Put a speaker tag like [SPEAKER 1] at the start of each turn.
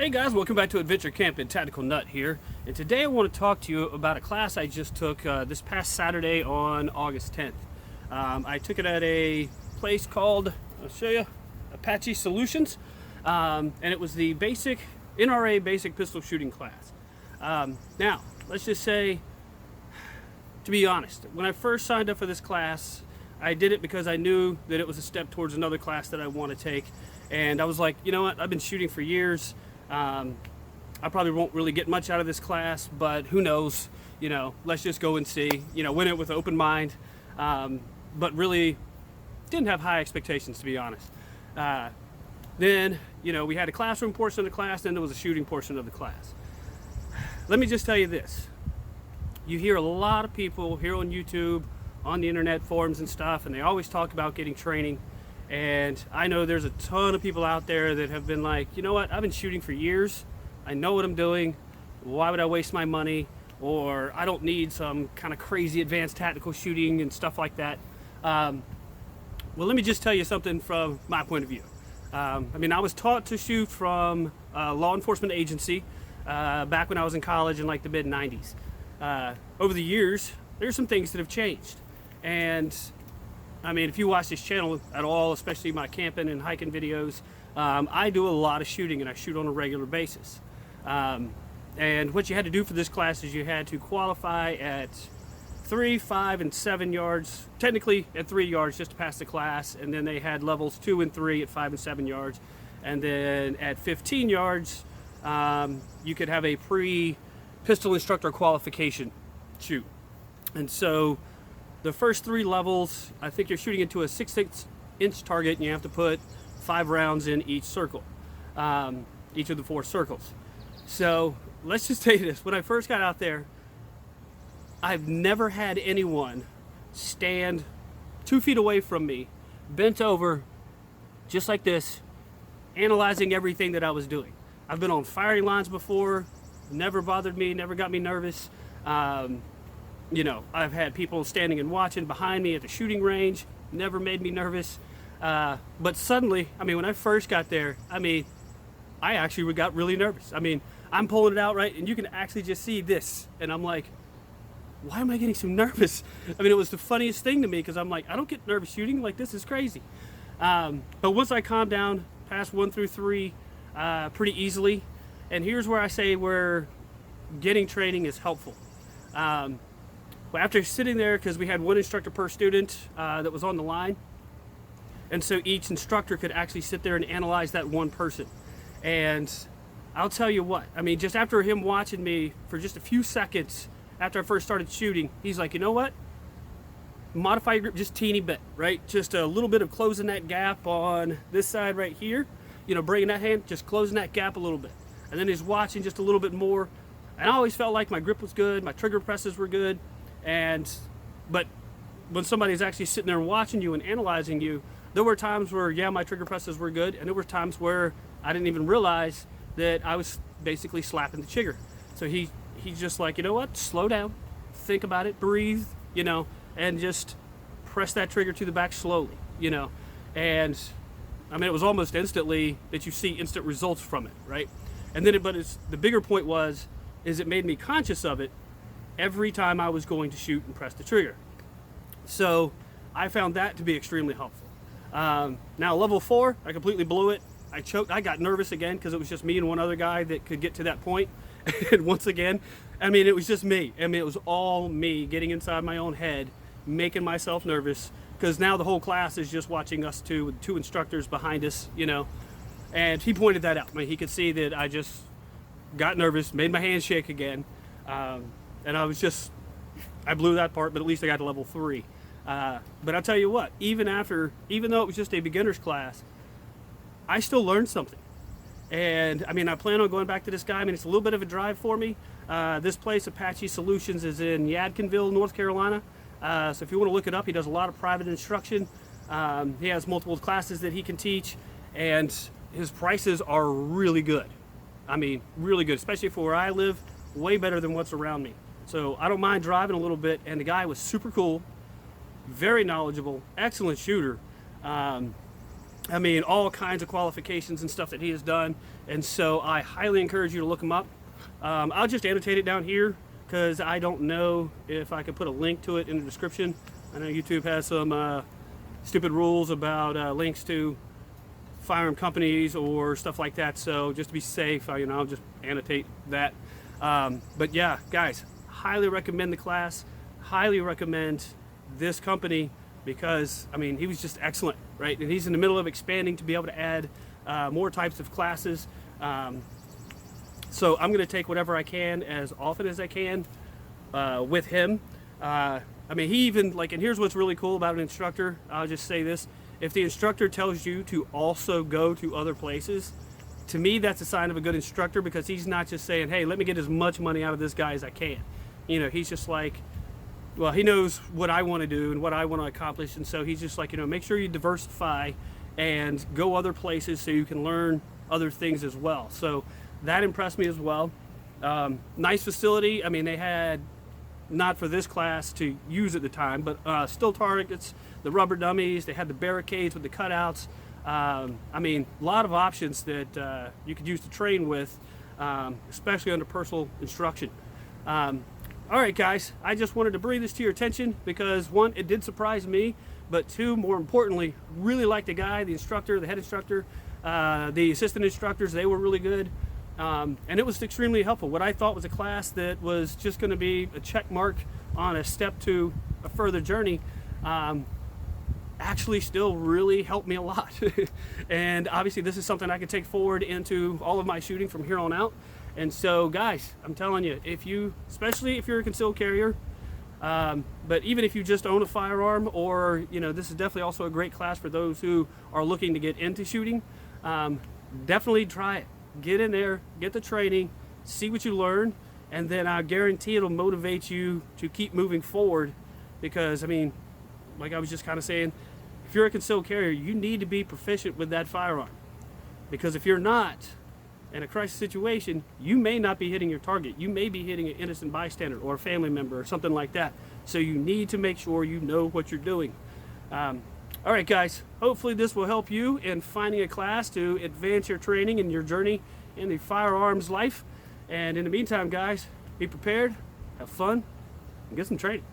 [SPEAKER 1] Hey guys, welcome back to Adventure Camping. Tactical Nut here, and today I want to talk to you about a class I just took this past Saturday on August 10th. I took it at a place called, I'll show you, Apache Solutions, and it was the basic NRA Basic pistol shooting class. Now, let's just say, to be honest, when I first signed up for this class, I did it because I knew that it was a step towards another class that I want to take, and I was like, you know what, I've been shooting for years. I probably won't really get much out of this class, but who knows, let's just go and see, went it with an open mind, but really didn't have high expectations, to be honest. Then, we had a classroom portion of the class, then there was a shooting portion of the class. Let me just tell you this. You hear a lot of people here on YouTube, on the internet forums and stuff, and they always talk about getting training. And I know there's a ton of people out there that have been like, you know what, I've been shooting for years. I know what I'm doing. Why would I waste my money? Or I don't need some kind of crazy advanced tactical shooting and stuff like that. Well, let me just tell you something from my point of view. I was taught to shoot from a law enforcement agency back when I was in college in like the mid-90s. Over the years, there's some things that have changed. And if you watch this channel at all, especially my camping and hiking videos, I do a lot of shooting, and I shoot on a regular basis. And what you had to do for this class is you had to qualify at 3, 5, and 7 yards, technically at 3 yards just to pass the class, and then they had levels 2 and 3 at 5 and 7 yards, and then at 15 yards, you could have a pre-pistol instructor qualification shoot. And so the first 3 levels, I think you're shooting into a 6/6" target, and you have to put 5 rounds in each circle, each of the 4 circles. So let's just say this: when I first got out there, I've never had anyone stand 2 feet away from me, bent over, just like this, analyzing everything that I was doing. I've been on firing lines before, never bothered me, never got me nervous. I've had people standing and watching behind me at the shooting range, never made me nervous. But suddenly, when I first got there, I actually got really nervous. I'm pulling it out, right, and you can actually just see this, and I'm like, why am I getting so nervous? It was the funniest thing to me, because I'm like, I don't get nervous shooting, like, this is crazy. But once I calmed down, past 1 through 3 pretty easily, and here's where I say where getting training is helpful. Well, after sitting there, because we had 1 instructor per student that was on the line, and so each instructor could actually sit there and analyze that one person. And I'll tell you what, just after him watching me for just a few seconds after I first started shooting, he's like, you know what? Modify your grip just teeny bit, right? Just a little bit of closing that gap on this side right here, bringing that hand, just closing that gap a little bit. And then he's watching just a little bit more. And I always felt like my grip was good, my trigger presses were good. But when somebody's actually sitting there watching you and analyzing you, there were times where, yeah, my trigger presses were good, and there were times where I didn't even realize that I was basically slapping the trigger. So he's just like, you know what, slow down, think about it, breathe, and just press that trigger to the back slowly, And it was almost instantly that you see instant results from it, right? And then, the bigger point is it made me conscious of it every time I was going to shoot and press the trigger. So I found that to be extremely helpful. Now level 4, I completely blew it. I choked. I got nervous again because it was just me and one other guy that could get to that point. And once again, it was just me. It was all me getting inside my own head, making myself nervous, because now the whole class is just watching us two with 2 instructors behind us, And he pointed that out. He could see that I just got nervous, made my hands shake again. And I blew that part, but at least I got to level 3. But I'll tell you what, even though it was just a beginner's class, I still learned something. And I plan on going back to this guy. It's a little bit of a drive for me. This place, Apache Solutions, is in Yadkinville, North Carolina. So if you want to look it up, he does a lot of private instruction. He has multiple classes that he can teach, and his prices are really good. Really good, especially for where I live, way better than what's around me. So I don't mind driving a little bit, and the guy was super cool, very knowledgeable, excellent shooter. I mean, all kinds of qualifications and stuff that he has done. And so I highly encourage you to look him up. I'll just annotate it down here because I don't know if I can put a link to it in the description. I know YouTube has some stupid rules about links to firearm companies or stuff like that. So just to be safe, I'll just annotate that. But yeah, guys, highly recommend the class. Highly recommend this company because, I mean, he was just excellent, right? And he's in the middle of expanding to be able to add more types of classes. So I'm going to take whatever I can as often as I can with him. I mean, he even, like, and here's what's really cool about an instructor. I'll just say this. If the instructor tells you to also go to other places, to me, that's a sign of a good instructor because he's not just saying, hey, let me get as much money out of this guy as I can. He's just like, well, he knows what I want to do and what I want to accomplish. And so he's just like, make sure you diversify and go other places so you can learn other things as well. So that impressed me as well. Nice facility. I mean, they had, not for this class to use at the time, but still targets, the rubber dummies, they had the barricades with the cutouts. I mean, a lot of options that you could use to train with, especially under personal instruction. All right, guys, I just wanted to bring this to your attention because, one, it did surprise me, but two, more importantly, really liked the guy, the instructor, the head instructor, the assistant instructors. They were really good. And it was extremely helpful. What I thought was a class that was just going to be a check mark on a step to a further journey, actually still really helped me a lot. And obviously this is something I can take forward into all of my shooting from here on out. And so, guys, I'm telling you, especially if you're a concealed carrier, but even if you just own a firearm, or this is definitely also a great class for those who are looking to get into shooting. Definitely try it. Get in there, get the training, see what you learn, and then I guarantee it'll motivate you to keep moving forward. Because, I mean, like I was just kind of saying, if you're a concealed carrier, you need to be proficient with that firearm. Because if you're not, in a crisis situation, you may not be hitting your target. You may be hitting an innocent bystander or a family member or something like that. So you need to make sure you know what you're doing. All right, guys, hopefully this will help you in finding a class to advance your training and your journey in the firearms life. And in the meantime, guys, be prepared, have fun, and get some training.